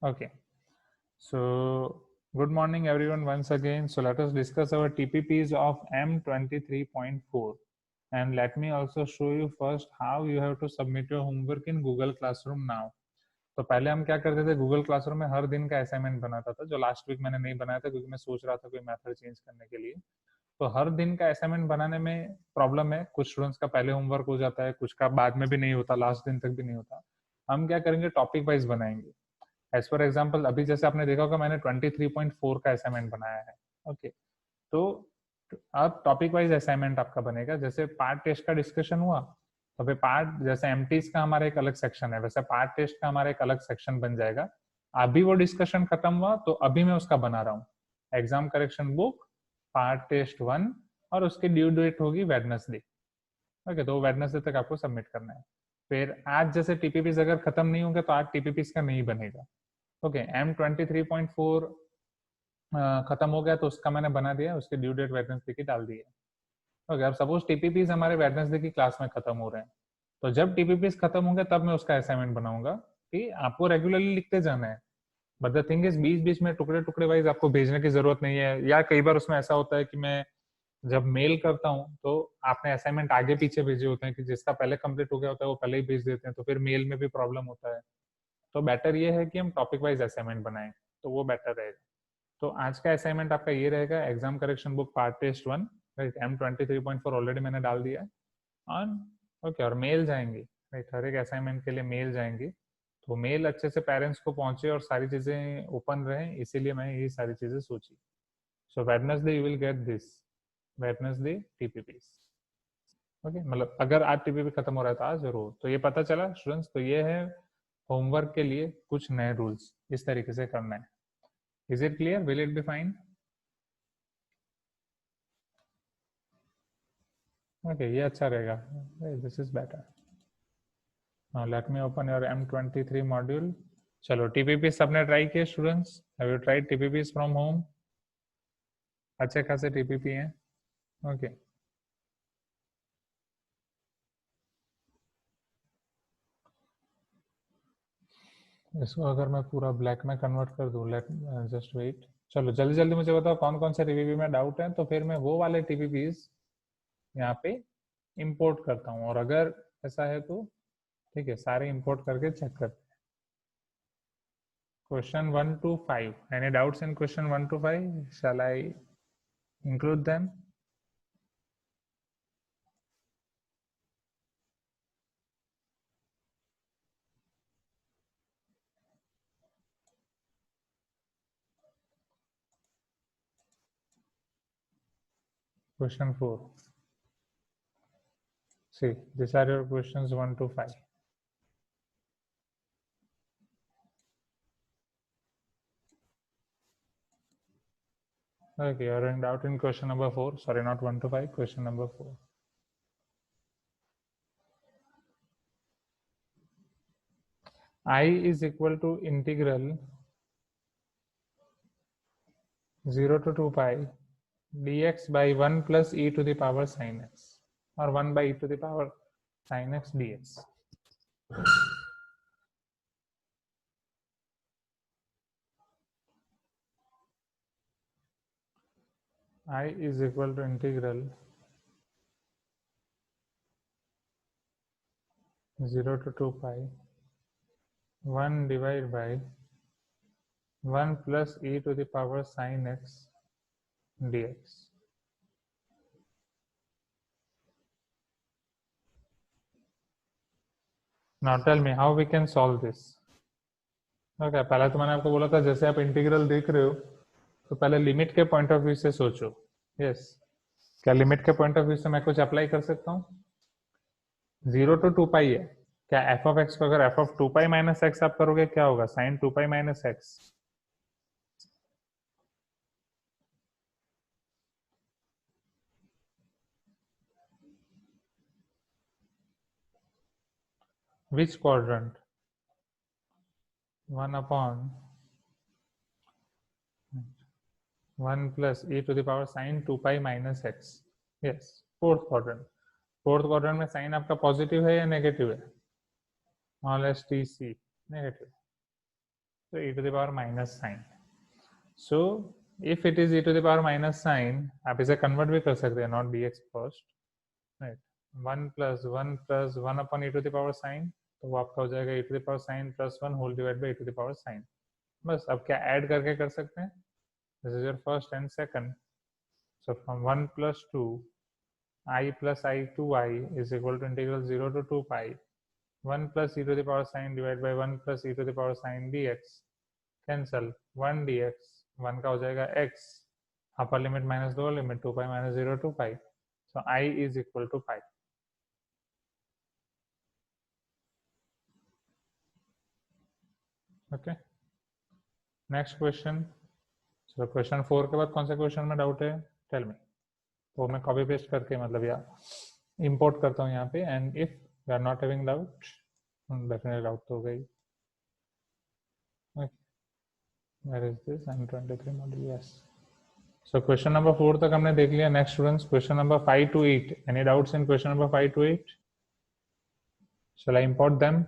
Okay. So good morning everyone once again. So let us discuss our TPPs of M23.4 and let me also show you first how you have to submit your homework in Google Classroom now. तो पहले हम क्या करते थे, Google classroom में हर दिन का assignment बनाता था, जो लास्ट वीक मैंने नहीं बनाया था क्योंकि मैं सोच रहा था कोई मेथड चेंज करने के लिए। तो हर दिन का असाइनमेंट बनाने में प्रॉब्लम है, कुछ स्टूडेंट्स का पहले होमवर्क हो जाता है, कुछ का बाद में भी नहीं होता, लास्ट दिन तक भी नहीं होता। हम क्या करेंगे, टॉपिक वाइज बनाएंगे। एज फॉर एग्जाम्पल अभी जैसे आपने देखा होगा मैंने 23.4 का असाइनमेंट बनाया है। ओके, तो अब टॉपिक वाइज असाइनमेंट आपका बनेगा। जैसे पार्ट टेस्ट का डिस्कशन हुआ तो फिर पार्ट, जैसे एमटीज का हमारा एक अलग सेक्शन है, वैसे पार्ट टेस्ट का हमारा एक अलग सेक्शन बन जाएगा। अभी वो डिस्कशन खत्म हुआ तो अभी मैं उसका बना रहा हूँ, exam correction book part test 1, और उसकी ड्यू डेट होगी वेडनेसडे। ओके, तो वेडनेसडे तक आपको सबमिट करना है। फिर आज जैसे टीपीपीज अगर खत्म नहीं होंगे तो आज टीपीपीज का नहीं बनेगा। ओके, M23.4 खत्म हो गया तो उसका मैंने बना दिया, उसकी ड्यू डेट वेडनेसडे की डाल दी है। ओके, अब सपोज टीपीपीज हमारे वेडनेसडे की क्लास में खत्म हो रहे हैं, तो जब टीपीपीज खत्म होंगे तब मैं उसका असाइनमेंट बनाऊंगा कि आपको रेगुलरली लिखते जाना है। बट द थिंग इज बीच बीच में टुकड़े टुकड़े वाइज आपको भेजने की जरूरत नहीं है। या कई बार उसमें ऐसा होता है कि मैं जब मेल करता हूँ तो आपने असाइनमेंट आगे पीछे भेजे होते हैं कि जिसका पहले कंप्लीट हो गया होता है वो पहले ही भेज देते हैं, तो फिर मेल में भी प्रॉब्लम होता है। तो बेटर ये है कि हम टॉपिक वाइज असाइनमेंट बनाएं, तो वो बेटर रहेगा। तो आज का असाइनमेंट आपका ये रहेगा, exam correction book part test 1, right. M23.4 already मैंने डाल दिया है ऑन। ओके, और मेल जाएंगी, राइट, हर एक असाइनमेंट के लिए मेल जाएंगी। तो मेल अच्छे से पेरेंट्स को पहुंचे और सारी चीजें ओपन रहें, इसीलिए मैंने ये सारी चीजें सोची। So Wednesday you will get this, Wednesday TPP. Okay, मतलब अगर आज टीपीपी खत्म हो रहा था आज जरूर। तो ये पता चला स्टूडेंट्स, तो ये है होमवर्क के लिए कुछ नए रूल्स, इस तरीके से करना है। Is it clear? Will it be fine? Okay, ये अच्छा रहेगा, this is better. Now let me open your M23 module. चलो, टीपीपी सबने ट्राई किए students? Have you tried TPP from home? अच्छे खासे टीपीपी हैं। ओके, इसको अगर मैं पूरा ब्लैक में कन्वर्ट कर दूं, लेट जस्ट वेट। चलो जल्दी जल्दी मुझे बताओ कौन कौन से टीपीपी में डाउट है, तो फिर मैं वो वाले टीपीपीज यहाँ पे इंपोर्ट करता हूँ। और अगर ऐसा है तो ठीक है, सारे इंपोर्ट करके चेक करते हैं। Question 1 to 5, any doubts in question 1 to 5? Shall I include them? Question 4. See, these are your questions 1 to 5. Okay, you're in doubt in question number 4. Sorry, not 1 to 5, question number 4. I is equal to integral 0 to 2 pi dx by 1 plus e to the power sin x, or 1 by e to the power sin x dx. I is equal to integral 0 to 2 pi 1 divided by 1 plus e to the power sin x dx. Now tell me how we can solve this. Okay, पहले तो मैंने आपको बोला था जैसे आप integral देख रहे हो तो पहले लिमिट के पॉइंट ऑफ व्यू से सोचो। यस, क्या लिमिट के पॉइंट ऑफ व्यू से मैं कुछ अप्लाई कर सकता हूँ? 0 to 2 पाई है, क्या एफ ऑफ एक्स को अगर F of 2 pi minus x आप करोगे क्या होगा? Sine 2 pi minus x. Which quadrant? 1 upon 1 plus e to the power sine 2 pi minus x. Yes, fourth quadrant. Fourth quadrant में साइन आपका पॉजिटिव है या नेगेटिव है? Small s t c, negative. So e to the power minus sign. So if it is e to the power minus sign, आप इसे convert भी कर सकते हैं, not dx first, right? 1 plus 1 upon e to the power sign, तो वो आपका हो जाएगा e to the power sign plus 1 whole divided by e to the power sign. बस अब क्या ऐड करके कर सकते हैं? This is your first and second. So from 1 plus 2, I plus I 2i is equal to integral 0 to 2 pi 1 plus e to the power sign divided by 1 plus e to the power sign dx. Cancel 1 dx, 1 का हो जाएगा x, upper limit minus lower limit 2 pi minus 0 to pi. So I is equal to pi. Okay. Next question. So question 4 के बाद कौन से question में doubt है? Tell me. तो मैं कॉपी पेस्ट करके मतलब या इंपोर्ट करता हूँ यहाँ पे. And if you are not having doubt, definitely doubt तो हो गई. Where is this? M23 module. Yes. So question number 4 तक हमने देख लिया. Next students, question number 5 to 8. Any doubts in question number 5 to 8? Shall I import them?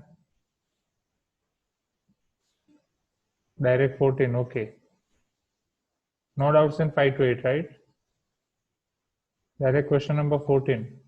Direct 14. Okay. No doubts in 5 to 8, right? Direct question number 14.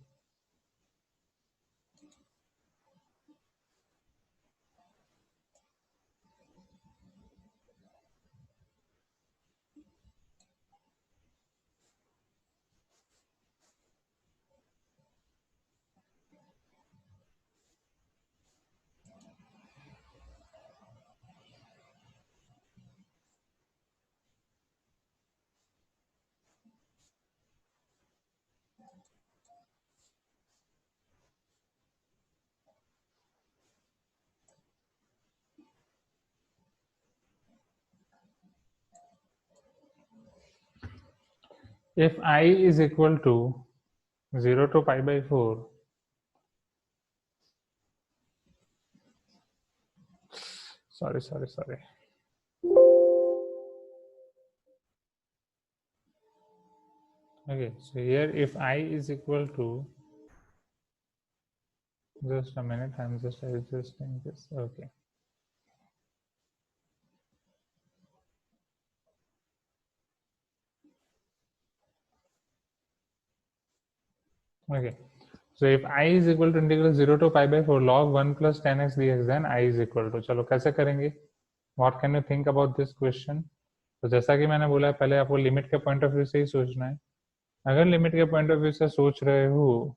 If I is equal to 0 to pi by 4, sorry. Okay, so here if I is equal to, just a minute, I'm just adjusting this. Okay. Okay. So if I is equal to integral 0 to pi by 4 log 1 plus 10x dx, then I is equal to, चलो कैसे करेंगे? What can you think about this question? तो जैसा कि मैंने बोला पहले आपको लिमिट के पॉइंट ऑफ व्यू से ही सोचना है. अगर लिमिट के पॉइंट ऑफ व्यू से सोच रहे हो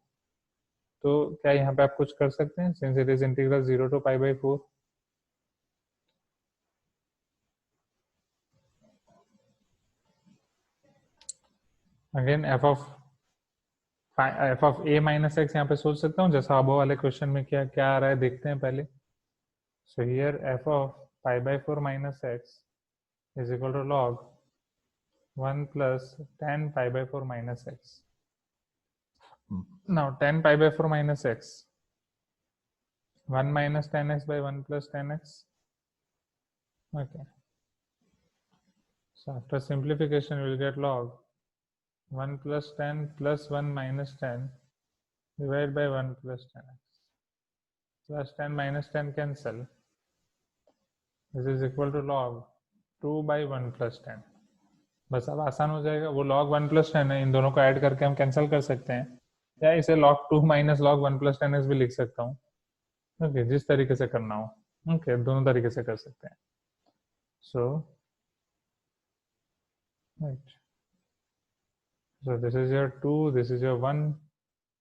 तो क्या यहाँ पे आप कुछ कर सकते हैं? Since it is integral 0 to pi by 4. Again f of a minus x यहाँ पे सोच सकता हूँ जैसा अबो वाले क्वेश्चन में क्या क्या आ रहा है देखते हैं पहले. So here F of pi by 4 minus x is equal to log 1 plus 10 pi by 4 minus x. Now 10 pi by 4 minus x, 1 minus 10x by 1 plus 10x. Okay. So after simplification, we will get log 1 plus 10 plus 1 minus 10 divided by 1 plus 10x. Plus 10 minus 10 cancel. This is equal to log 2 by 1 plus 10. बस अब आसान हो जाएगा. वो log 1 plus 10 है, इन दोनों को add करके हम कैंसिल कर सकते हैं, या इसे log 2 minus log 1 plus 10x भी लिख सकता हूँ. ओके, जिस तरीके से करना हो. ओके, दोनों तरीके से कर सकते हैं. सो right. So this is your 2, this is your 1.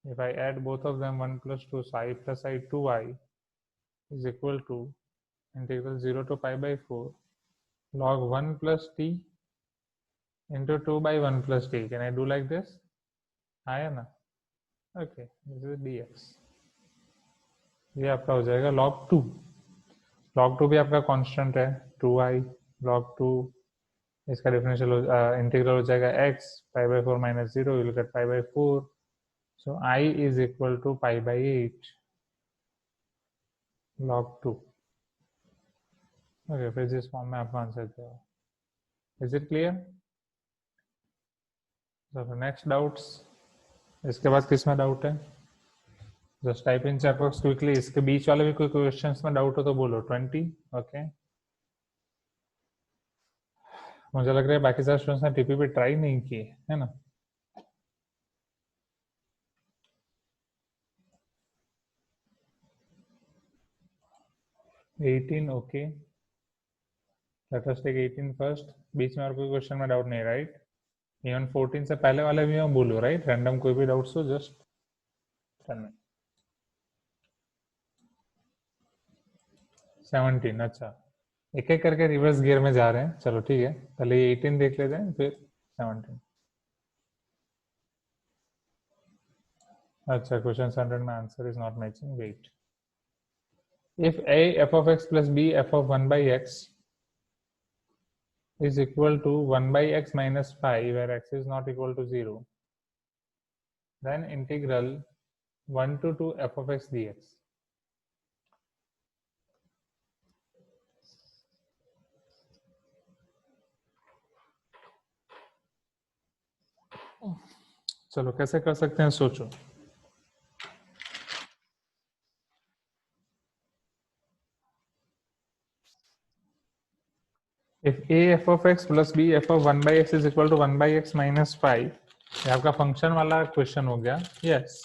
If I add both of them, 1 plus 2, so I plus I 2i is equal to integral 0 to pi by 4 log 1 plus t into 2 by 1 plus t. Can I do like this? आया ना? Okay, this is dx. ये आपका हो जाएगा log 2. log 2 भी आपका constant है 2i log 2. इसका डिफरेंशियल इंटीग्रल हो जाएगा x pi by 4 minus 0. You will get pi by 4. So I is equal to pi by 8 log 2. Okay, फिर जिस फॉर्म में आपका आंसर दिया. Is it clear? So next doubts. इसके बाद किस में डाउट है? Just type in chat box quickly. इसके बीच वाले भी कोई क्वेश्चंस में डाउट हो तो बोलो. 20. Okay. मुझे लग रहा है बाकी सारे स्टूडेंट्स ने टीपीपी ट्राई नहीं की है ना। Eighteen okay, let us take 18 first. बीच में और कोई क्वेश्चन में डाउट नहीं, राइट? इवन 14 से पहले वाले भी मैं बोलूँ, राइट? रैंडम कोई भी डाउट्स हो जस्ट टेल मी। 17, अच्छा, एक एक करके रिवर्स गियर में जा रहे हैं। चलो ठीक है, पहले ये 18 देख लेते हैं फिर 17। अच्छा, क्वेश्चन 100 में answer is not matching, wait. इफ a f of x plus b f of 1 by x is equal to 1 by x minus 5 where x is not equal to 0, then integral 1 to 2 f of x dx. चलो कैसे कर सकते हैं, सोचो। If a f of x plus b f of 1 by x is equal to 1 by x minus 5, ये आपका function वाला question हो गया। यस,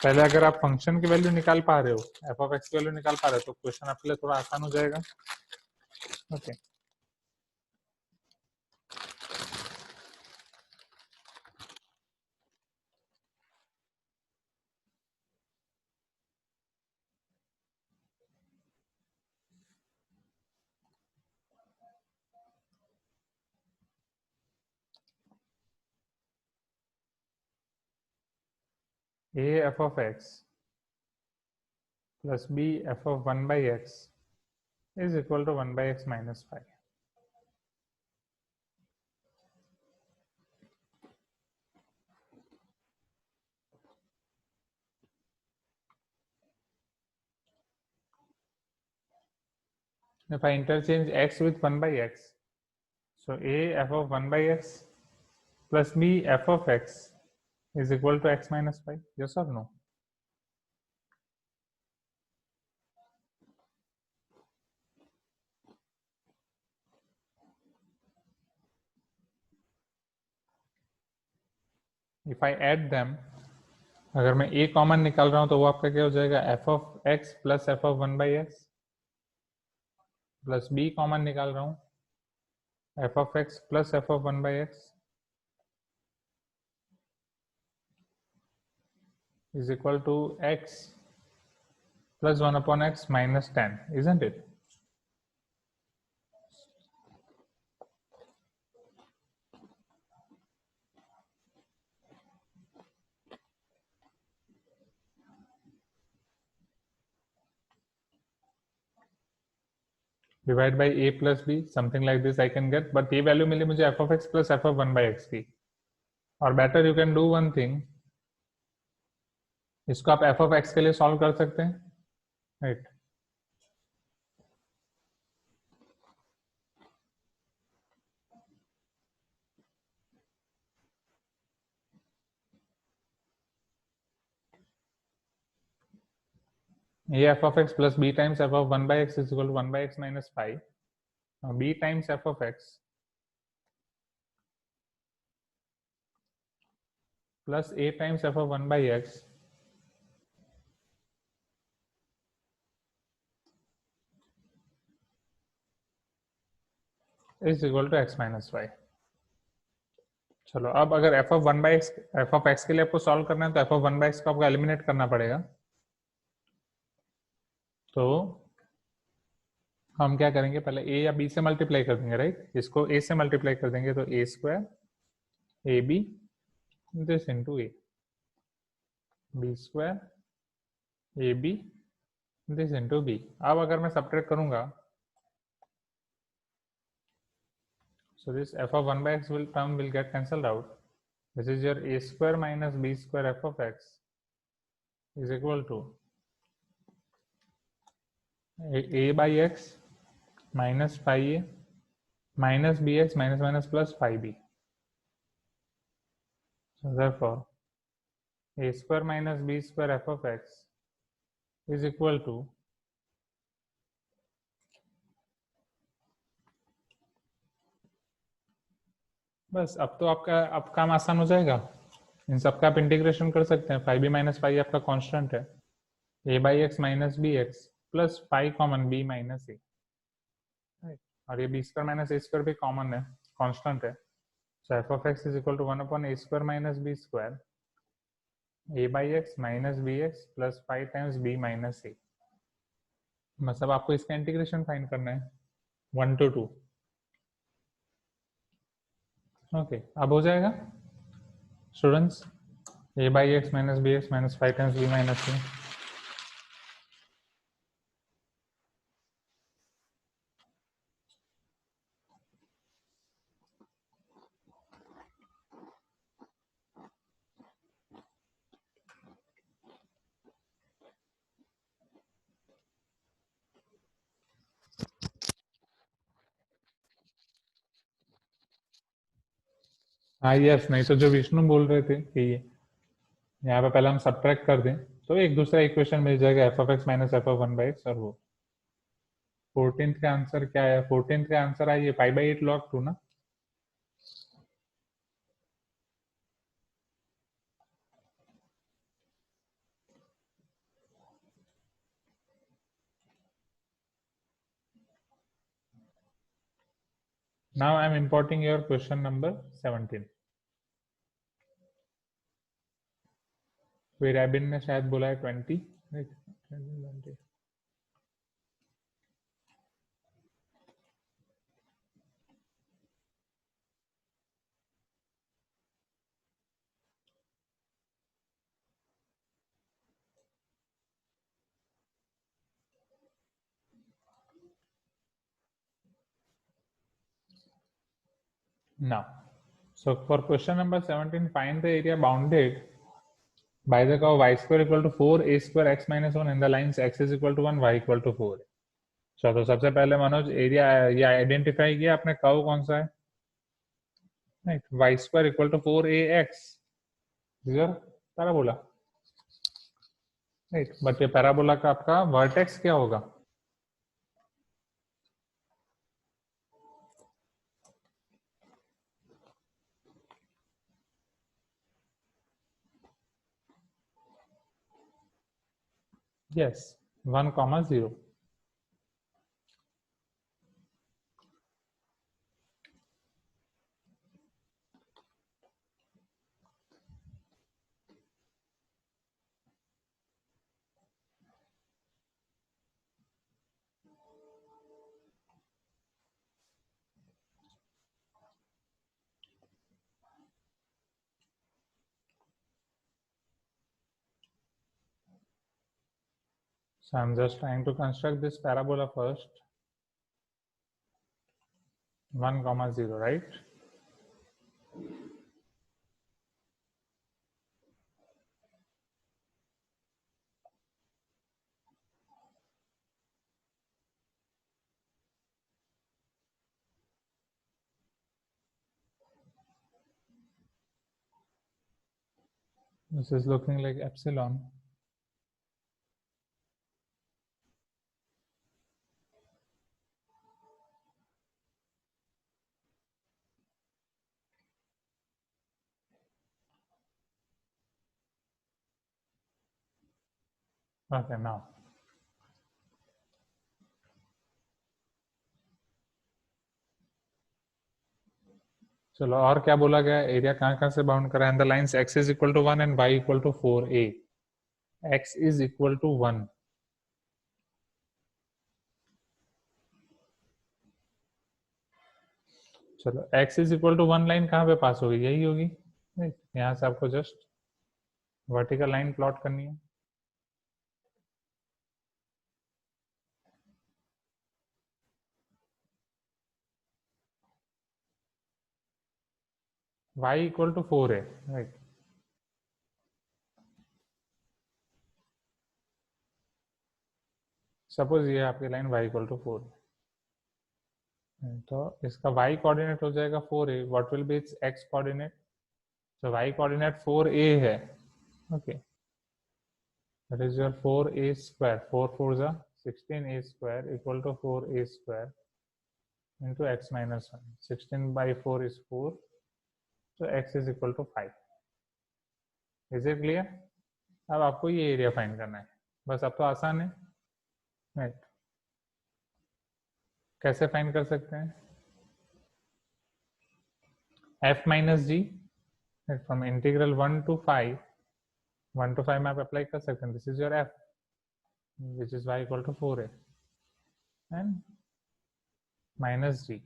पहले अगर आप फंक्शन की वैल्यू निकाल पा रहे हो, एफ ऑफ एक्स की वैल्यू निकाल पा रहे हो, तो क्वेश्चन आपके लिए थोड़ा आसान हो जाएगा। Okay, a f of x plus b f of 1 by x is equal to 1 by x minus 5. If I interchange x with 1 by x, so a f of 1 by x plus b f of x is equal to x minus 5. Yes or no? If I add them, अगर मैं a common निकाल रहा हूं तो वो आपका क्या हो जाएगा, f of x plus f of 1 by x, plus b common निकाल रहा हूं, f of x plus f of 1 by x is equal to x plus 1 upon x minus 10, isn't it? Divide by a plus b, something like this I can get, but ये value मिली मुझे f of x plus f of 1 by x की। और better you can do one thing, इसको आप f of x के लिए solve कर सकते हैं, राइट? ये f of x plus b times f of 1 by x is equal to 1 by x minus 5. Now b times f of x plus a times f of 1 by x is equal to x minus 5. चलो अब अगर f of 1 by x, f of x के लिए आपको solve करना है तो f of 1 by x को आपको एलिमिनेट करना पड़ेगा। तो हम क्या करेंगे, पहले a या b से मल्टीप्लाई कर देंगे, राइट? इसको a से मल्टीप्लाई कर देंगे तो a square a b this into a, b square a b this into b. अब अगर मैं सब्ट्रैक्ट करूंगा, so this f of 1 by x term will get cancelled out. This is your a square minus b square f of x is equal to a by x minus 5a minus bx minus minus plus 5b. So therefore a square minus b square f of x is equal to बस अब तो आपका अब काम आसान हो जाएगा। इन सब का आप इंटीग्रेशन कर सकते हैं। 5b माइनस फाइव आपका कांस्टेंट है, a by X minus B X plus 5 common b minus A, और ये B square minus A square भी कॉमन है, कांस्टेंट है। So F of X is equal to 1 upon A square minus B square a by X minus B X plus 5 times b minus A. मतलब आपको इसका integration find करना है 1 to 2। Okay, अब हो जाएगा students. a by X minus B X minus 5 times b minus A. हाँ yes, नहीं तो जो विष्णु बोल रहे थे कि यहाँ पे पहले हम सब्ट्रैक्ट कर दें तो एक दूसरा इक्वेशन मिल जाएगा F of x minus F of 1/x। और वो 14th का आंसर क्या है? 14th का आंसर है ये 5/8 log 2 ना। Now I M importing your question number 17। कोई रैबिन ने शायद बोला है 20। Now, so for question number 17, find the area bounded by the curve y square equal to 4 a square x minus 1 and the lines x is equal to 1 y equal to 4। तो सबसे पहले Manoj area ये identify किया आपने, curve कौन सा है? Right, y square equal to 4ax parabola. Right, but ये पैराबोला का आपका वर्टेक्स क्या होगा? Yes, 1,0। So I'm just trying to construct this parabola first. 1,0, right? This is looking like epsilon. Okay, now चलो, और क्या बोला गया? एरिया कहाँ कहाँ से बाउंड करा है? The lines x is equal to 1 and y equal to 4a। x is equal to 1। चलो, x is equal to 1 line कहाँ पे पास होगी? यही होगी। यहाँ से आपको जस्ट वर्टिकल लाइन प्लॉट करनी है। y इक्वल टू 4 है, राइट। सपोज ये आपकी लाइन y इक्वल टू 4 है, तो इसका y कोऑर्डिनेट हो जाएगा 4a। What will be it's x coordinate? तो y कोऑर्डिनेट 4a है। Okay, that is your 4a square, 4 4s are 16a square equal to 4a square into x minus 1। 16 by 4 is 4, तो x is equal to 5। Is it clear? अब आपको ये area find करना है बस। अब तो आसान है, राइट? कैसे फाइंड कर सकते हैं? f minus g from integral 1 to 5, 1 to 5 में आप अप्लाई कर सकते हैं। This is your f which is y equal to 4a and minus g.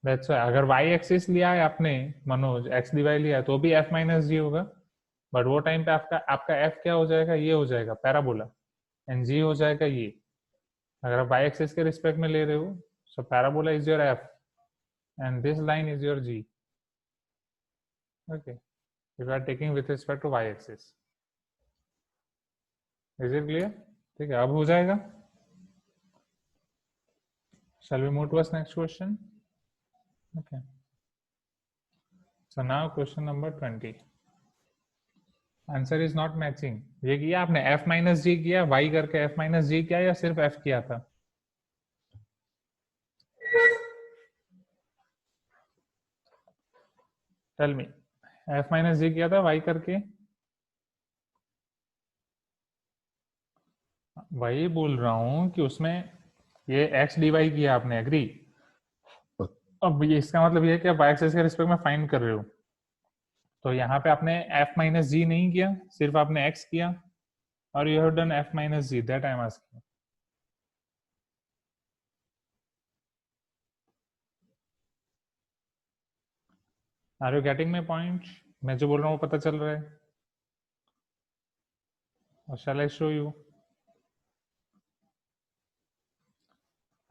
That's why अगर y एक्सिस लिया है आपने मनोज, x dy लिया है, तो भी f माइनस जी होगा। बट वो टाइम पे आपका आपका f क्या हो जाएगा? ये हो जाएगा पैराबोला, एंड g हो जाएगा ये। अगर आप y एक्सिस के रिस्पेक्ट में ले रहे हो, so parabola is your f and this line is your g. Okay, if you are taking with respect to y axis. Is it clear? ठीक है, अब हो जाएगा। Shall we move to us next question? Okay. So now question number 20. Answer is not matching. ये किया आपने f minus g किया, y करके f minus g किया या सिर्फ f किया था? Tell me. f minus g किया था y करके? वही बोल रहा हूँ कि उसमें ये x dy किया आपने, एग्री? अब ये इसका मतलब ये है कि आप y एक्सिस के रिस्पेक्ट में फाइंड कर रहे हो। तो यहाँ पे आपने f माइनस जी नहीं किया, सिर्फ आपने x किया, और you have done f minus g. That I am asking. Are you getting my point? मैं जो बोल रहा हूँ वो पता चल रहा है? और शैल आई शो यू?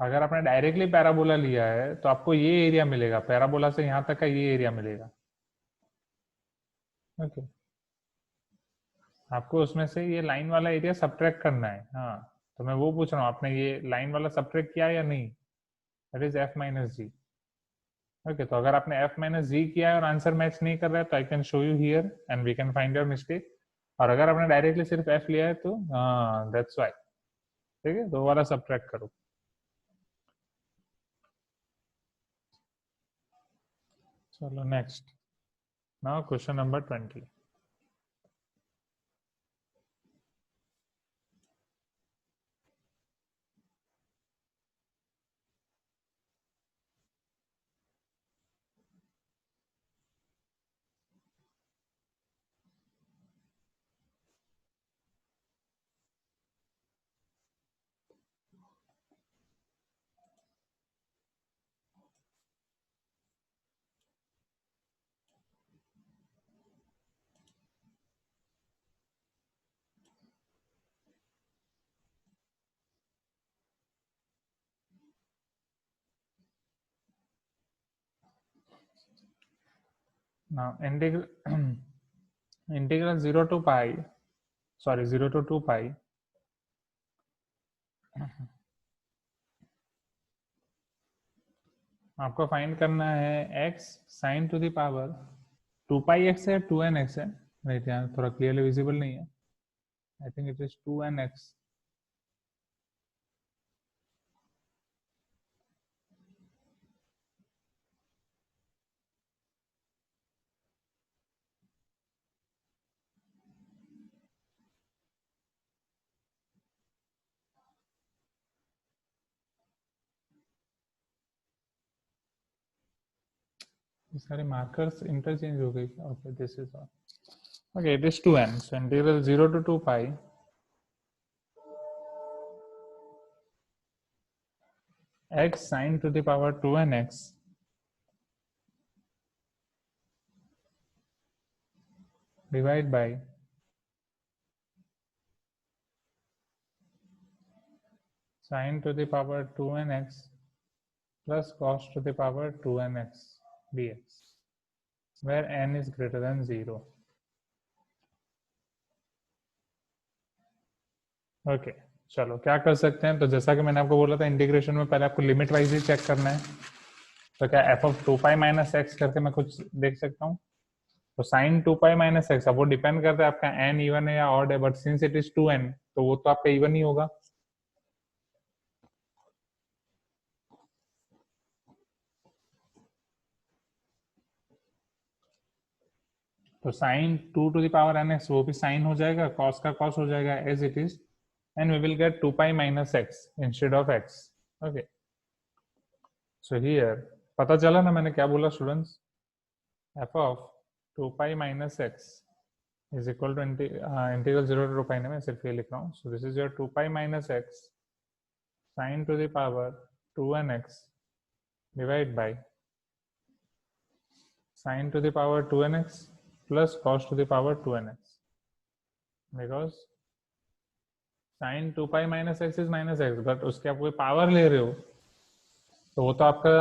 अगर आपने डायरेक्टली पैराबोला लिया है तो आपको ये एरिया मिलेगा, पैराबोला से यहाँ तक का ये एरिया मिलेगा। ओके, आपको उसमें से ये लाइन वाला एरिया सब्ट्रैक्ट करना है। हाँ, तो मैं वो पूछ रहा हूँ, आपने ये लाइन वाला सब्ट्रैक्ट किया या नहीं? That is f minus g. Okay, तो अगर आपने f माइनस जी किया है और आंसर मैच नहीं कर रहा है तो I can show you here and we can find your mistake. और अगर आपने डायरेक्टली सिर्फ f लिया है तो दैट्स व्हाई। ठीक है, दो वाला सब्ट्रैक्ट करो। चलो next. Now question number 20। Now integral 0 to pi, sorry 0 to 2 pi आपको फाइंड करना है x sin to the power 2 pi x है 2n x है। राइट, यहाँ थोड़ा क्लियरली विजिबल नहीं है। I think it is 2nx। सारे मार्कर्स इंटरचेंज हो गए। Okay, this is all. Okay, it is 2n, so integral 0 to 2 pi x sin to the power 2nx divided by sin to the power 2nx plus cos to the power 2nx dx, where n is greater than 0. Okay, चलो क्या कर सकते हैं? तो जैसा कि मैंने आपको बोला था, इंटीग्रेशन में पहले आपको लिमिट वाइज ही चेक करना है। तो क्या f of 2 pi minus x करके मैं कुछ देख सकता हूँ? तो साइन 2 पाई माइनस एक्स, अब वो डिपेंड करता है आपका n इवन है या ऑड है, but since it is 2n तो वो तो आपका इवन ही होगा। तो sign 2 to the power n x वो भी साइन हो जाएगा, कॉस का कॉस हो जाएगा as it is, and we will get 2 pi minus x instead of x. Okay, so here पता चला ना मैंने क्या बोला students? f of 2 pi minus x is equal to integral 0 to 2 pi. मैं सिर्फ ये लिख रहा हूँ. So this is your 2 pi minus x sin to the power 2nx divide by sin to the power 2nx plus cos to the power 2nx, because sin 2 pi minus x is minus x, but उसके आप कोई power ले रहे हो तो वो तो आपका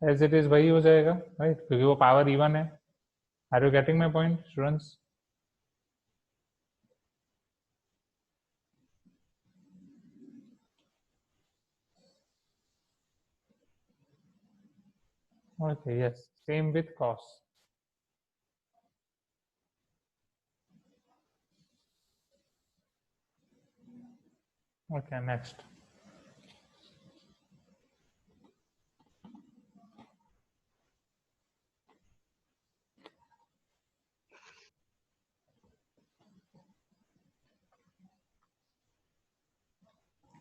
एज इट इज वही हो जाएगा, राइट? क्योंकि वो पावर इवन है. Are you getting my point students? Okay, yes, same with cos. Okay, next.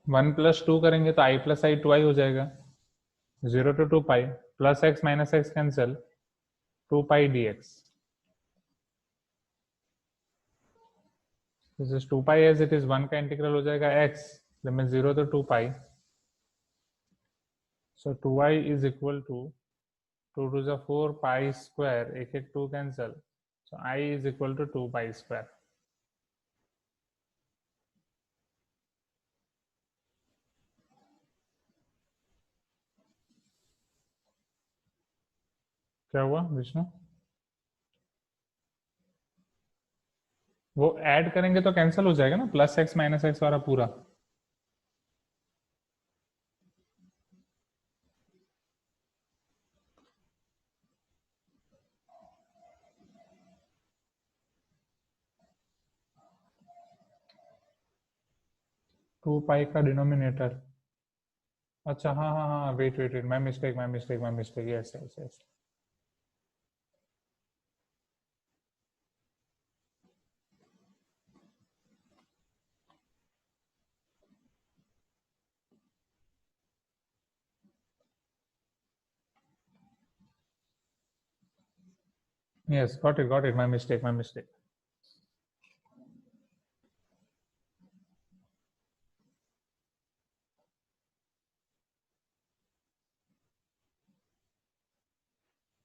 One plus two करेंगे तो आई प्लस आई टू आई हो जाएगा. 0 to 2 pi plus x minus x cancel, 2 pi dx. This is 2 pi as it is 1 का integral हो जाएगा x limit 0 to 2 pi. So 2i is equal to 2 to the 4 pi square, एक एक 2 cancel. So I is equal to 2 pi square. क्या हुआ विष्णु? वो add करेंगे तो कैंसिल हो जाएगा ना, प्लस एक्स माइनस एक्स वाला पूरा. टू पाई का डिनोमिनेटर. अच्छा हाँ हाँ हाँ, wait wait wait, my mistake my mistake my mistake. Yes yes yes. Yes, got it. My mistake, my mistake.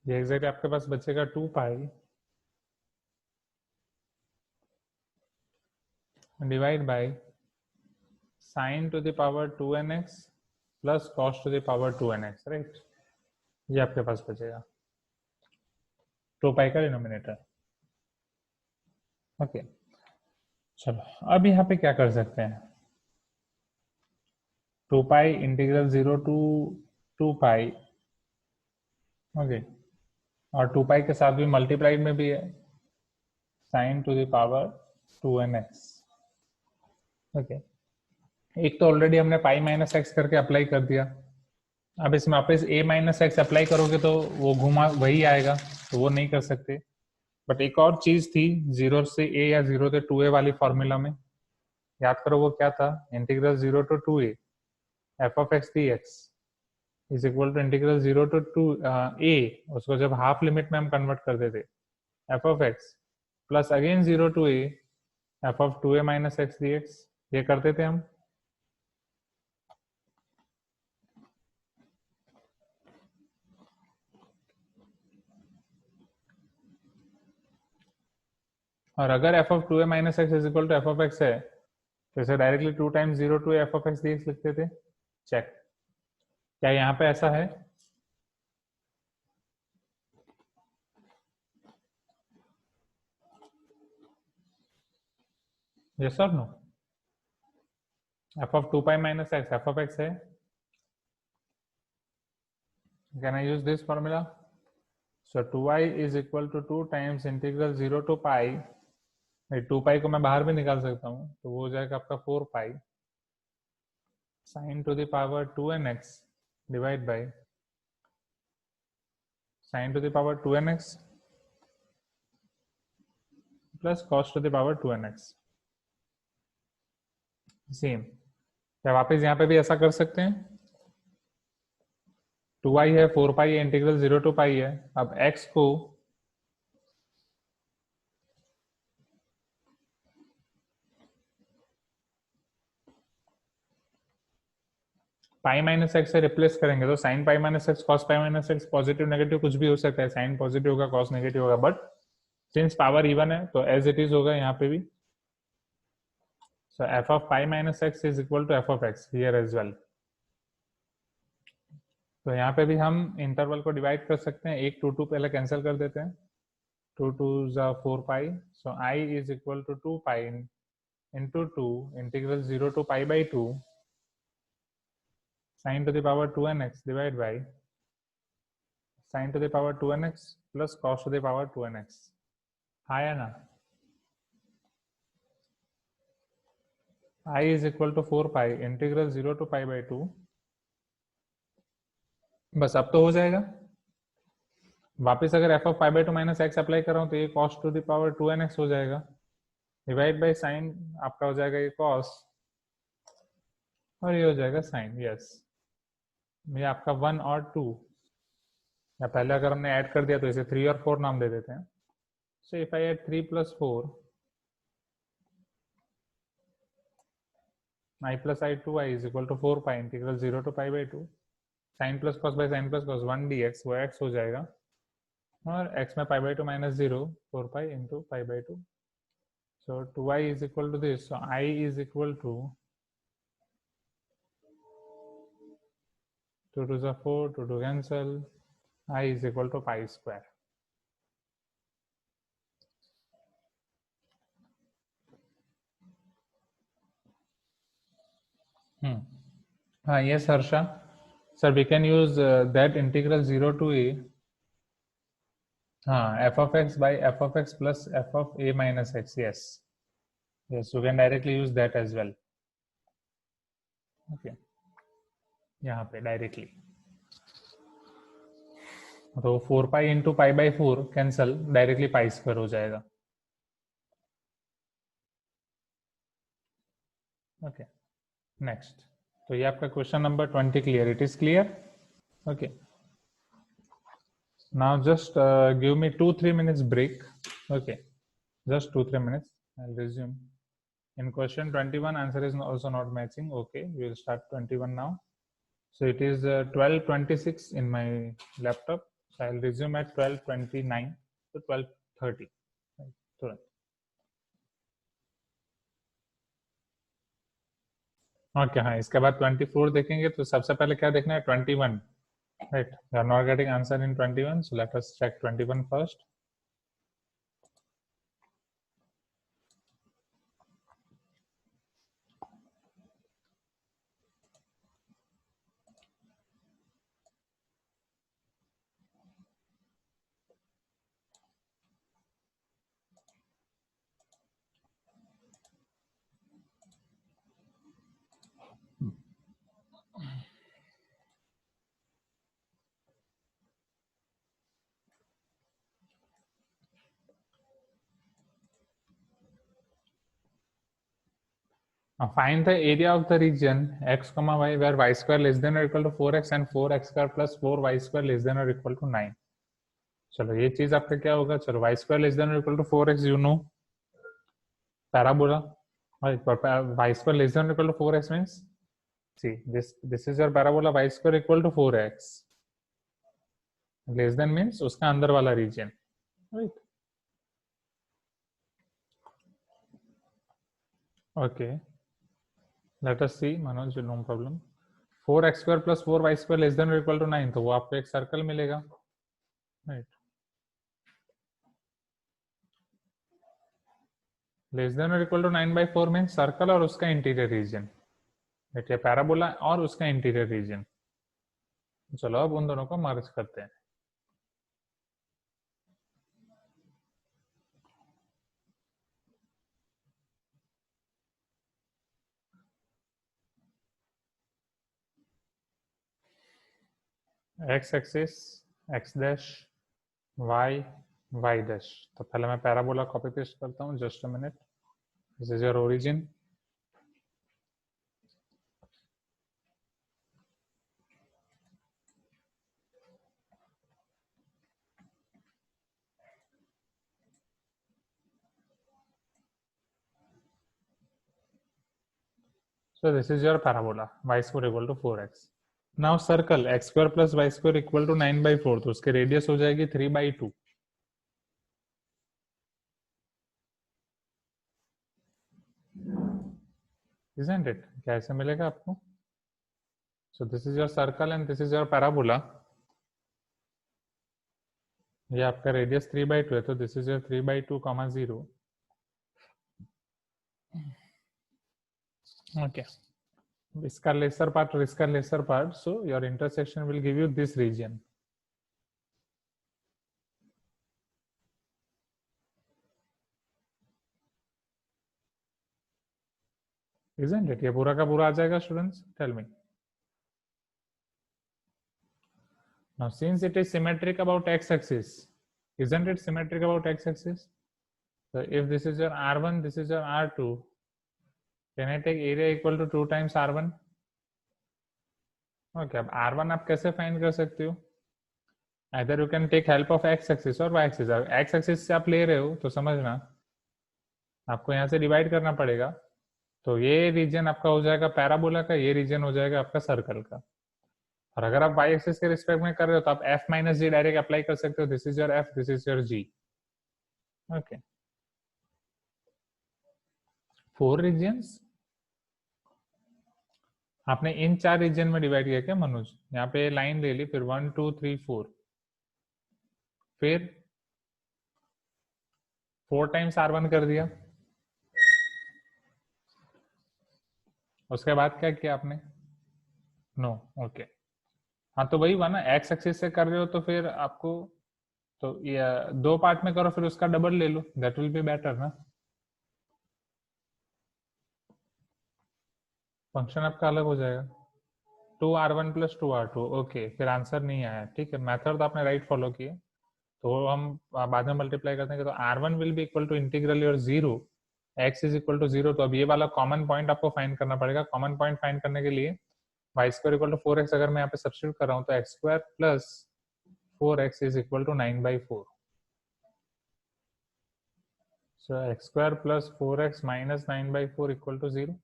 ये एग्जैक्ट आपके पास बचेगा 2 pi divide by sine to the power 2nx plus cos to the power 2nx, right? ये आपके पास बचेगा 2 पाई का denominator. Okay, चलो अब यहाँ पे क्या कर सकते हैं? 2 पाई इंटीग्रल 0 टू 2 पाई. ओके, और 2 पाई के साथ भी मल्टीप्लाइड में भी है sign to the power 2nx. Okay, एक तो ऑलरेडी हमने पाई माइनस एक्स करके अप्लाई कर दिया. अब इसमें वापस a माइनस एक्स अप्लाई करोगे तो वो घुमा वही आएगा, तो वो नहीं कर सकते. बट एक और चीज थी, 0 से a या 0 से 2a वाली फॉर्मूला में, याद करो वो क्या था? Integral 0 to 2a f of x dx is equal to integral 0 to 2a, उसको जब हाफ लिमिट में हम कन्वर्ट कर देते, f of x plus again 0 to a f of 2a minus x dx, ये करते थे हम. और अगर f of 2a minus x is equal to f of x है तो इसे directly 2 times 0 to f of x dx लिखते थे. चेक, क्या यहाँ पे ऐसा है? यस और no? f of 2 pi minus x f of x है. Can I use this formula? So 2i is equal to 2 times integral 0 to pi. 2 पाई को मैं बाहर भी निकाल सकता हूँ, तो वो हो जाएगा आपका 4 pi sine to the power 2nx divide by sine to the power 2nx plus cos to the power 2nx। Same, क्या वापस यहाँ पे भी ऐसा कर सकते हैं? 2i है, 4 पाई है, इंटीग्रल 0 टू पाई है। अब x को पाई माइनस एक्स से रिप्लेस करेंगे तो sine pi minus X cos pi minus X, positive negative कुछ भी हो सकता है, साइन पॉजिटिव होगा कॉस नेगेटिव होगा, बट सिंस पावर इवन है तो एज इट इज होगा यहाँ पे भी। So F of pi minus x is equal to F of X here as well. तो यहाँ पे भी हम इंटरवल को डिवाइड कर सकते हैं, एक 2 पहले कैंसिल कर देते हैं, 2 2 4 pi, so I is equal to 2 pi into 2 integral 0 to pi by 2 sine to the power 2nx divide by sine to the power 2nx plus cos to the power 2nx। आया ना? I is equal to 4 pi integral 0 to pi by 2। बस अब तो हो जाएगा। वापस अगर F of pi by 2 minus x apply कर रहा हूँ तो ये cos to the power 2nx हो जाएगा, डिवाइड बाई साइन आपका हो जाएगा ये कॉस और ये हो जाएगा साइन। यस, ये आपका 1 और 2, या पहले अगर हमने ऐड कर दिया तो इसे 3 और 4 नाम दे देते हैं। So if I add 3 plus 4 i plus i 2 i is equal to 4 pi integral 0 to pi by 2 sine plus cos by sine plus cos 1 dx, वो x हो जाएगा, और x में pi by 2 minus 0 4 pi into pi by 2। So 2i is equal to this, so I is equal to 2 to the 4, 2 to cancel, I is equal to pi square. Yes, Harsha. Sir, we can use that integral 0 to a, f of x by f of x plus f of a minus x. Yes, yes, you can directly use that as well. Okay, यहाँ पे directly तो 4 pi into pi by 4 cancel, directly pi square हो जाएगा। Okay, next. तो ये आपका question number 20 clear, it is clear? Okay, now just give me 2-3 minutes break. Okay, just 2-3 minutes, I'll resume. In question 21 answer is also not matching. Okay, we will start 21 now. So it is 12:26 in my laptop, so I'll resume at 12:29 to 12:30 तुरंत। Okay, हाँ, इसके बाद 24 देखेंगे, तो सबसे पहले क्या देखना है? 21, right? You are not getting answer in 21, so let us check 21 first. Find the area of the region x, y where y square less than or equal to 4x and 4x square plus 4y square less than or equal to 9. चलो ये चीज आपका क्या होगा? चलो y square less than or equal to 4x, you know, parabola. Y square less than or equal to 4x means, see, this is your parabola, y square equal to 4x. Less than means उसका अंदर वाला region, right? Okay, let us see, Manoj, no problem. 4x square plus 4y square less than or equal to 9, तो वो आपको एक circle मिलेगा, right? Less than और equal to 9/4 mean circle और उसका इंटीरियर रीजन, देखिए पैराबोला और उसका इंटीरियर रीजन। चलो अब उन दोनों को मर्ज करते हैं। x axis x dash, y y dash। तो पहले मैं पैराबोला कॉपी पेस्ट करता हूँ, just a minute. This is your origin. So this is your parabola, y square equal to 4x. Now circle x square plus y square equal to 9/4, तो उसके radius हो जाएगी 3/2। Isn't it? क्या ऐसे मिलेगा आपको? So this is your circle and this is your parabola. ये आपका रेडियस 3/2 है, तो this is your 3/2, 0. Okay. इसका लेसर पार्ट और इसका lesser part, so your intersection will give you this region. Isn't it? ये पूरा का पूरा आ जाएगा students, tell me. Now since it is symmetric about x-axis, isn't it symmetric about x-axis? So if this is your r1, this is your r2, can I take area equal to 2 times r1? Okay, अब r1 आप कैसे find कर सकते हो? Either you can take help of x-axis और y-axis। x-axis से आप ले रहे हो तो समझना आपको यहाँ से डिवाइड करना पड़ेगा, तो ये रीजन आपका हो जाएगा पैराबोला का, ये रीजन हो जाएगा आपका सर्कल का। और अगर आप वाई एक्सिस के रिस्पेक्ट में कर रहे हो तो आप f minus g direct apply कर सकते हो। This is your f, this is your g। Okay, 4 regions आपने इन 4 रीजन में डिवाइड किया क्या मनोज? यहाँ पे लाइन ले ली, फिर 1 2 3 4, फिर 4 टाइम्स r1 कर दिया, उसके बाद क्या किया आपने? No, okay. हाँ तो वही हुआ ना, एक्स एक्सिस से कर रहे हो तो फिर आपको तो ये 2 पार्ट में करो, फिर उसका डबल ले लो, दैट विल बी बेटर ना। फंक्शन आपका अलग हो जाएगा, 2r1 प्लस 2r2। ओके, फिर आंसर नहीं आया, ठीक है। मेथड तो आपने राइट फॉलो किए, तो हम बाद में मल्टीप्लाई करते हैं। तो r1 will be equal to integral your 0 x is equal to 0। तो अब ये वाला कॉमन पॉइंट आपको फाइंड करना पड़ेगा। कॉमन पॉइंट फाइंड करने के लिए y square equal to 4x अगर मैं यहाँ पे सब्स्टिट्यूट कर रहा हूँ, तो x square plus 4x is equal to 9/4। So x square plus 4x minus 9/4 equal to 0,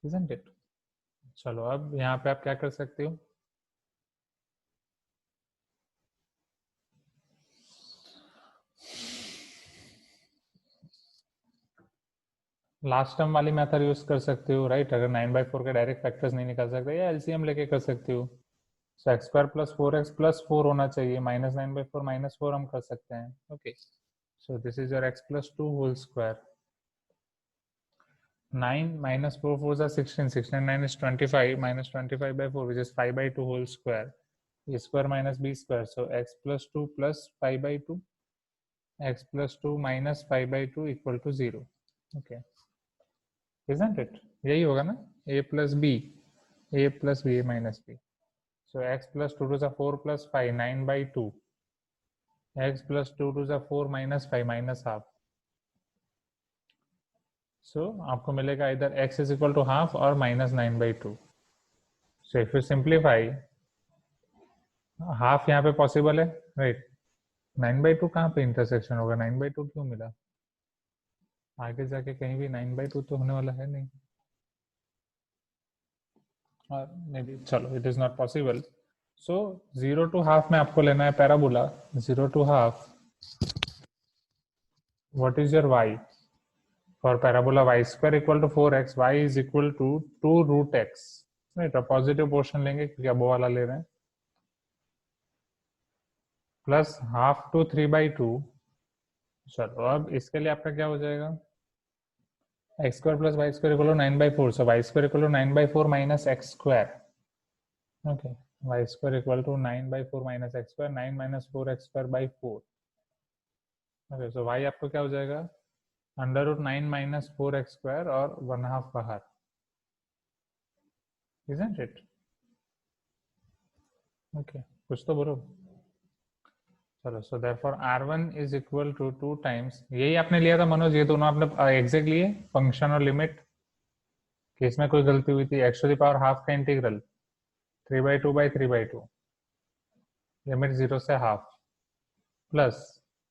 isn't it? चलो अब यहाँ पे आप क्या कर सकते हो? लास्ट टर्म वाली मेथड यूज कर सकते हो, राइट? अगर 9/4 के डायरेक्ट फैक्टर्स नहीं निकाल सकते, या एलसीएम लेके कर सकते हो। So x square plus 4x plus 4 होना चाहिए, माइनस 9/4 माइनस 4 हम कर सकते हैं। Okay, so this is your x plus 2 whole square. 9 minus 4 4s are 16, 16 9 is 25, minus 25/4 which is 5/2 whole square, a square minus b square, so x plus 2 plus 5/2, x plus 2 minus 5/2 equal to 0। okay, isn't it? यही होगा ना, a plus b, a plus b, a minus b। so x plus 2 to the 4 plus 5, 9/2, x plus 2 to the 4 minus 5 minus half। so आपको मिलेगा इधर x is equal to half और minus 9/2। so if you simplify, half यहाँ पे possible है, right? 9/2 कहाँ पे intersection होगा? 9/2 क्यों मिला? आगे जाके कहीं भी 9/2 तो होने वाला है नहीं, और मे बी, चलो it is not possible. So 0 to half में आपको लेना है parabola. 0 to half, what is your y for parabola? y square equal to 4x, y is equal to 2√x, right? Positive portion लेंगे क्योंकि अब वो वाला ले रहे हैं, प्लस हाफ टू 3/2। चलो अब इसके लिए आपका क्या हो जाएगा? x square plus y square equal to 9/4, so y square equal to 9/4 minus x square। okay, y square equal to 9/4 minus x square, 9 minus 4x square by 4। okay, so y आपको क्या हो जाएगा? √9 minus 4x square और 1/2 बाहर, isn't it? okay, कुछ तो बोलो। चलो, so therefore r1 is equal to 2 times, यही आपने लिया था मनोज, ये दोनों आपने एग्जैक्ट लिए फंक्शन और लिमिट, कि इसमें कोई गलती हुई थी? x to the power half का इंटीग्रल 3/2/3/2 लिमिट 0 से हाफ प्लस,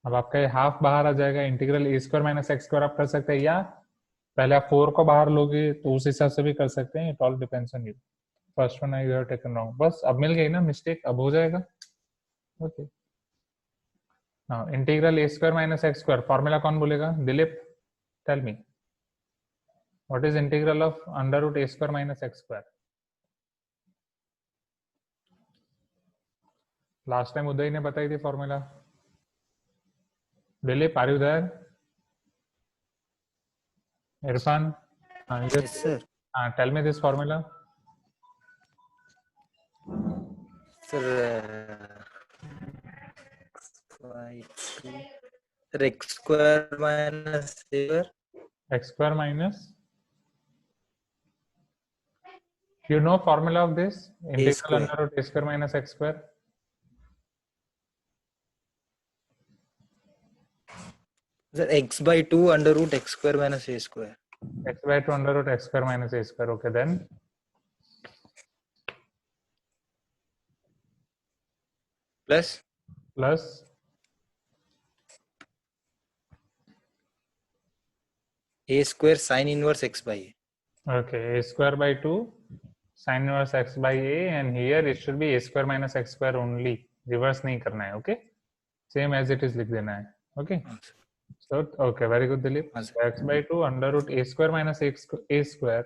अब आपका ये हाफ बाहर आ जाएगा, integral a square minus x square आप कर सकते हैं, या पहले आप 4 को बाहर लोगे तो उस हिसाब से भी कर सकते हैं, it all depends on you. First one you have taken wrong, बस अब मिल गई ना मिस्टेक, अब हो जाएगा। Okay, now integral a square minus x square, formula कौन बोलेगा? Dilip, tell me what is integral of under root a square minus x square? Last time Uday ने बताई थी formula. Dilip, are you there? Irfan, Yes, sir. Tell me this formula. Sir, x square minus x square minus, you know formula of this integral square. under root a square minus x square? Sir, x by 2 under root x square minus a square. X by 2 under root x square minus a square. Okay, then plus a square sin inverse x by a. okay, a square by 2 sin inverse x by a, and here it should be a square minus x square only, reverse नहीं करना है. Okay, same as it is लिख देना है. Okay, so okay, very good Dilip. So x by 2 under root a square minus a square,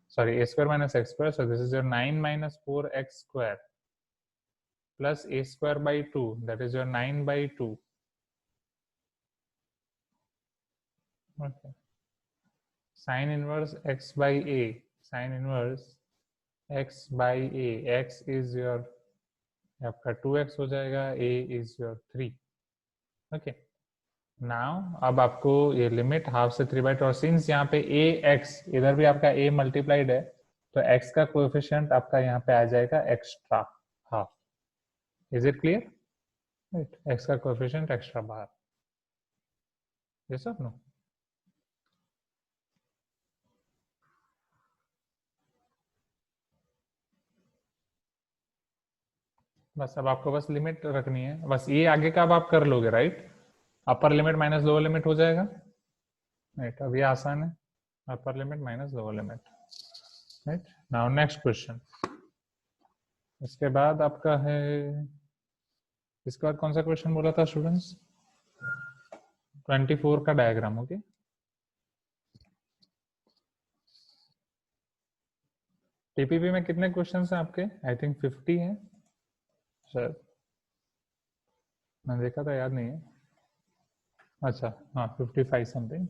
sorry, a square minus x square, so this is your 9 minus 4x square plus a square by 2, that is your 9 by 2. Okay, sin inverse x by a, sin inverse x by a, x is your आपका 2x हो जाएगा, a is your 3. Okay, now अब आपको ये limit half से 3/2, और since यहाँ पे a x, इधर भी आपका a मल्टीप्लाइड है, तो x का कोएफिशिएंट आपका यहाँ पे आ जाएगा extra half. Is it clear? Right, x का कोएफिशिएंट एक्स्ट्रा बाहर. यस और नो? बस अब आपको बस लिमिट रखनी है, बस ये आगे का अब आप कर लोगे. Right, upper limit minus lower limit हो जाएगा. राइट, अब ये आसान है, upper limit minus lower limit. Right, now next question. इसके बाद आपका है, इसके बाद कौन सा क्वेश्चन बोला था स्टूडेंट्स? 24 का डायग्राम. ओके, टीपीपी में कितने क्वेश्चंस हैं आपके? आई थिंक 50 है शायद, मैंने देखा था, याद नहीं है. अच्छा हाँ, 55 something.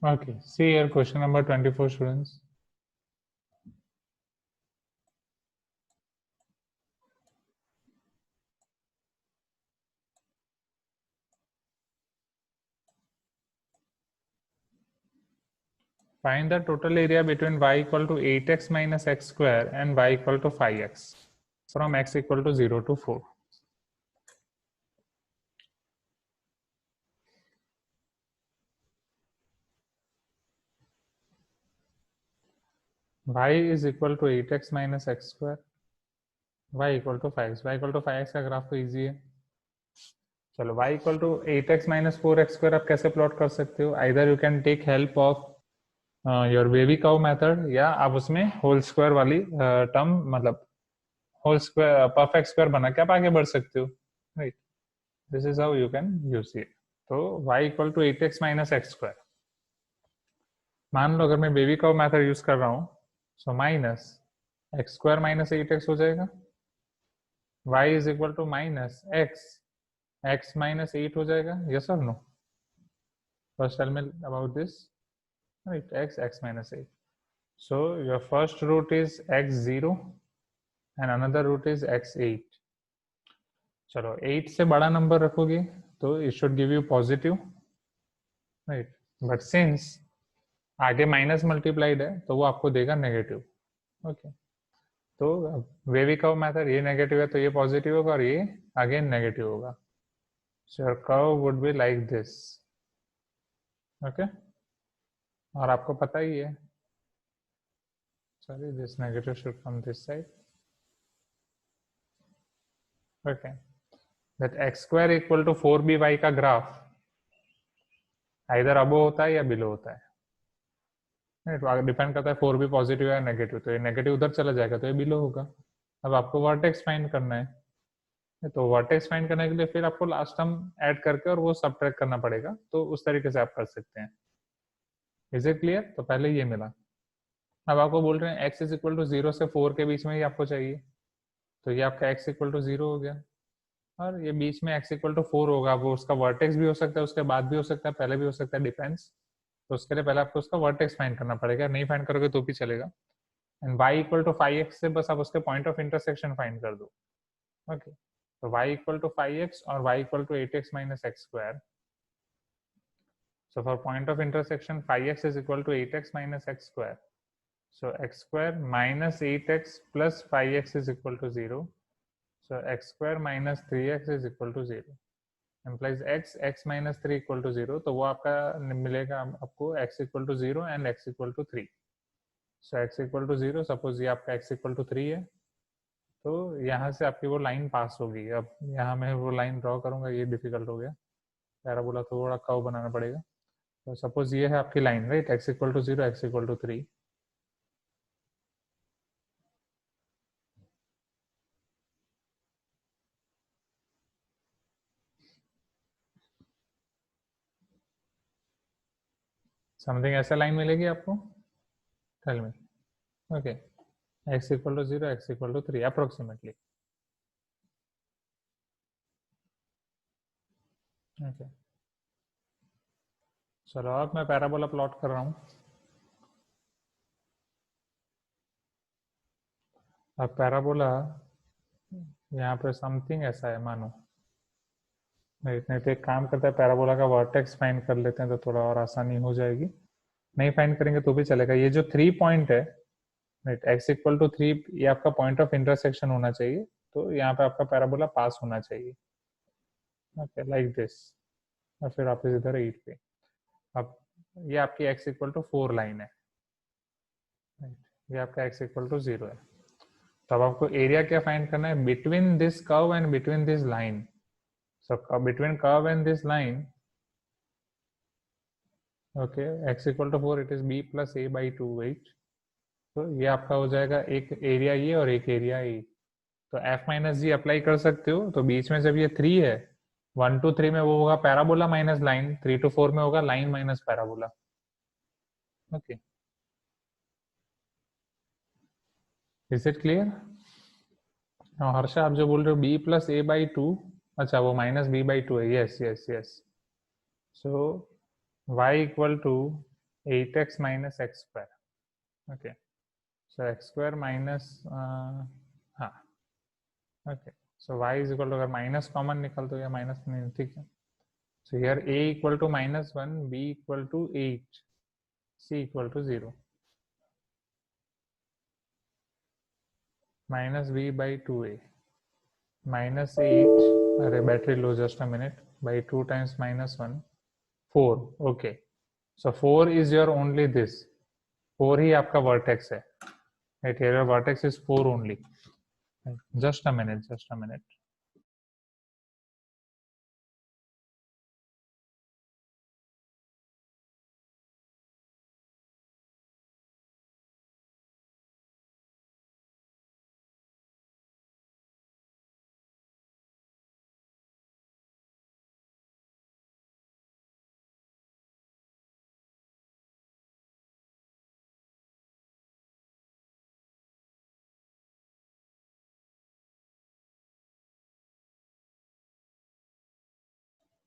Okay, see here question number 24 students. Find the total area between y equal to 8x minus x square and y equal to 5x from x equal to 0 to 4. y is equal to 8x minus x square, y equal to 5x. y equal to 5x का graph तो easy है. चलो, y equal to 8x minus 4x square आप कैसे plot कर सकते हो? Either you can take help of your baby curve method, या आप उसमें होल स्क्वायर वाली टर्म, मतलब होल स्क्वायर परफेक्ट स्क्वायर बना के आप आगे बढ़ सकते हो. Right, this is how you can use it. तो y equal to 8x minus x square, मान लो अगर मैं बेबी कर्व मेथड यूज कर रहा हूँ, so minus x square minus 8x हो जाएगा. y is equal to minus x, x minus 8 हो जाएगा. यस और no? First tell me about this. Right, x minus 8. So your first root is x0 and another root is x8. चलो 8 से बड़ा number रखोगे तो it should give you positive, right? But since आगे minus multiplied है तो वो आपको देगा नेगेटिव. ओके, तो वेवी कर्व मेथड, ये नेगेटिव है तो ये पॉजिटिव होगा और ये अगेन नेगेटिव होगा. So your curve would be like this. Okay, और आपको पता ही है, sorry, this negative should come this side. Okay, that x square equal to 4by का ग्राफ इधर अबो होता है या बिलो होता है. डिपेंड करता है 4b पॉजिटिव या नेगेटिव. तो ये नेगेटिव उधर चला जाएगा तो ये बिलो होगा. अब आपको वर्टेक्स फाइंड करना है, तो वर्टेक्स फाइंड करने के लिए फिर आपको लास्ट टर्म ऐड करके और वो सबट्रैक्ट करना पड़ेगा. तो उस तरीके से आप कर सकते हैं. Is it clear? तो पहले ये मिला. अब आपको बोल रहे हैं x इज इक्वल टू 0 से 4 के बीच में ही आपको चाहिए. तो ये आपका x इक्वल टू 0 हो गया और ये बीच में x इक्वल टू 4 होगा. वो उसका वर्टेक्स भी हो सकता है, उसके बाद भी हो सकता है, पहले भी हो सकता है, डिपेंड्स. तो उसके लिए पहले आपको उसका वर्टेक्स फाइंड करना पड़ेगा. नहीं फाइंड करोगे तो भी चलेगा. And y equal to 5x से बस आप उसके पॉइंट ऑफ इंटरसेक्शन फाइंड कर दो. ओके, तो y इक्वल टू 5x और y equal to 8x minus x square. So for point of intersection 5x is equal to 8x minus x square. So x square minus 8x plus 5x is equal to 0. So x square minus 3x is equal to 0. Implies x minus 3 equal to 0. तो वो आपका मिलेगा आपको x equal to 0 and x equal to 3. So x equal to 0, suppose ये आपका x equal to 3 है, तो यहाँ से आपकी वो लाइन पास होगी. अब यहाँ मैं वो लाइन ड्रॉ करूँगा, ये डिफिकल्ट हो गया. पैराबोला थोड़ा कर्व बनाना पड़ेगा. तो सपोज ये है आपकी line, right? x equal to 0, x equal to 3. Something ऐसा लाइन मिलेगी आपको. Tell me. Okay, x equal to 0, x equal to 3 approximately. Okay, चलो अब मैं पैराबोला प्लॉट कर रहा हूँ. अब पैराबोला यहाँ पे समथिंग ऐसा है मानो. इतने तो एक काम करता है, पैराबोला का वर्टेक्स फाइंड कर लेते हैं तो थोड़ा और आसानी हो जाएगी. नहीं फाइंड करेंगे तो भी चलेगा. ये जो 3 पॉइंट है, राइट, x इक्वल टू 3, ये आपका पॉइंट ऑफ इंटरसेक्शन होना चाहिए. तो यहाँ पे आपका पैराबोला पास होना चाहिए. Okay, like this. और फिर आप इधर 8 पे. अब ये आपकी x इक्वल टू 4 लाइन है, ये आपका x इक्वल टू 0 है. तो अब आपको एरिया क्या फाइंड करना है? Between this curve and between this line. So between curve and this line, okay, x equal to 4, it is b plus a by 2. Wait, तो ये आपका हो जाएगा एक एरिया ये और एक एरिया ए. तो f माइनस जी अप्लाई कर सकते हो. तो बीच में जब ये 3 है, 1 to 3 में वो होगा पैराबोला माइनस लाइन, 3 to 4 में होगा line minus parabola. Okay, is it clear? Harsha, आप जो बोल रहे हो b प्लस a बाई 2, अच्छा वो माइनस b बाई 2 है. Yes yes yes. So y equal to 8x minus x square. Okay, so x square minus, हाँ, okay. So y is equal to, अगर माइनस कॉमन निकल तो या minus नहीं, ठीक है. So here a equal to -1, b equal to 8, c equal to 0. Minus b by 2a minus 8, अरे battery low, just a minute, by 2 times -1, 4. Okay, so 4 is your only this. 4 ही आपका vertex है, right? Here your vertex is 4 only. Just a minute, just a minute.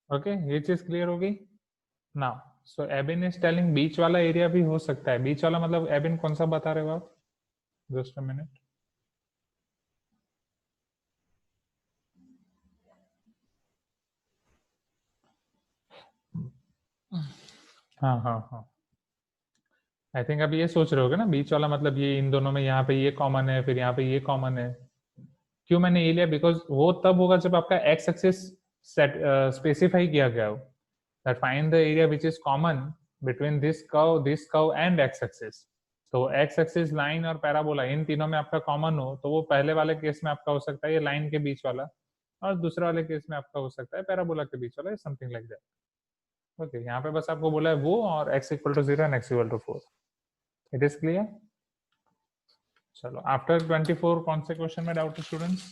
Okay, ये चीज clear होगी now. So Abin is telling बीच वाला area भी हो सकता है. बीच वाला मतलब एबिन कौन सा बता रहे हो आप? Just a minute. हाँ हाँ हाँ, आई थिंक अब ये सोच रहे होगे ना बीच वाला मतलब ये इन दोनों में यहाँ पे ये कॉमन है, फिर यहाँ पे ये कॉमन है. क्यों मैंने ये लिया? बिकॉज वो तब होगा जब आपका एक्स एक्सिस सेट स्पेसिफाई किया गया हो. That find the area which is common between this curve and x axis. तो एक्स एक्सिस लाइन और पैराबोला इन तीनों में आपका कॉमन हो तो वो पहले वाले केस में आपका हो सकता है ये लाइन के बीच वाला, और दूसरे वाले केस में आपका हो सकता है पैराबोला के बीच वाला, समथिंग लाइक दैट. ओके, यहाँ पे बस आपको बोला है वो और x equal to 0 and x equal to 4. It is clear? चलो, आफ्टर 24 कौन से क्वेश्चन में डाउट है स्टूडेंट्स?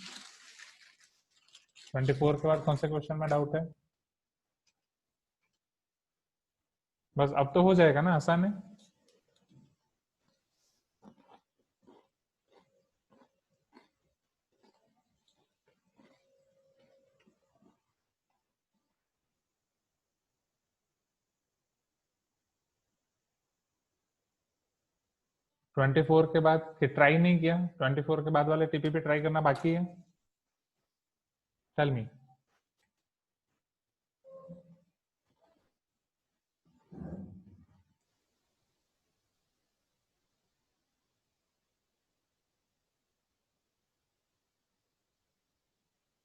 24 के बाद कौन से क्वेश्चन में डाउट है? बस अब तो हो जाएगा ना, आसान है. ट्वेंटी फोर के बाद ट्राई नहीं किया? 24 के बाद वाले टीपीपी ट्राई करना बाकी है? Tell me.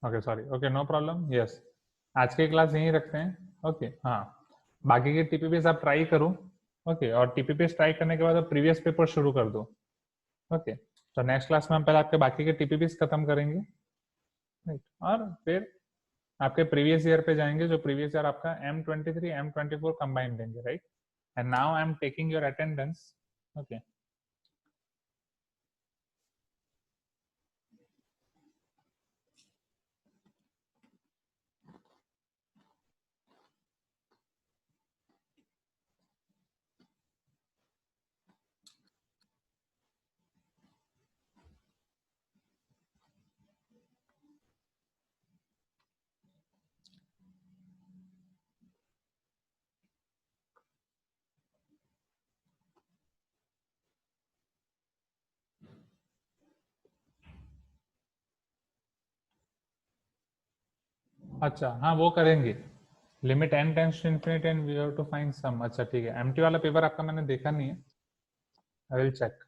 Okay, sorry. Okay, no problem. Yes, आज की क्लास यहीं रखते हैं. ओके, हाँ, बाकी के टीपीपीस आप ट्राई करो. ओके, और टीपीपीस ट्राई करने के बाद आप प्रीवियस पेपर शुरू कर दो. ओके, तो नेक्स्ट क्लास में हम पहले आपके बाकी के टीपीपीस खत्म करेंगे, राइट, और फिर आपके प्रीवियस ईयर पे जाएंगे, जो प्रीवियस ईयर आपका M23 M24 कंबाइन देंगे, right. And now I am taking your attendance. Okay, अच्छा, हाँ वो करेंगे. Limit n tends to infinity and we have to find sum. अच्छा ठीक है, एमटी वाला पेपर आपका मैंने देखा नहीं है, आई विल चेक.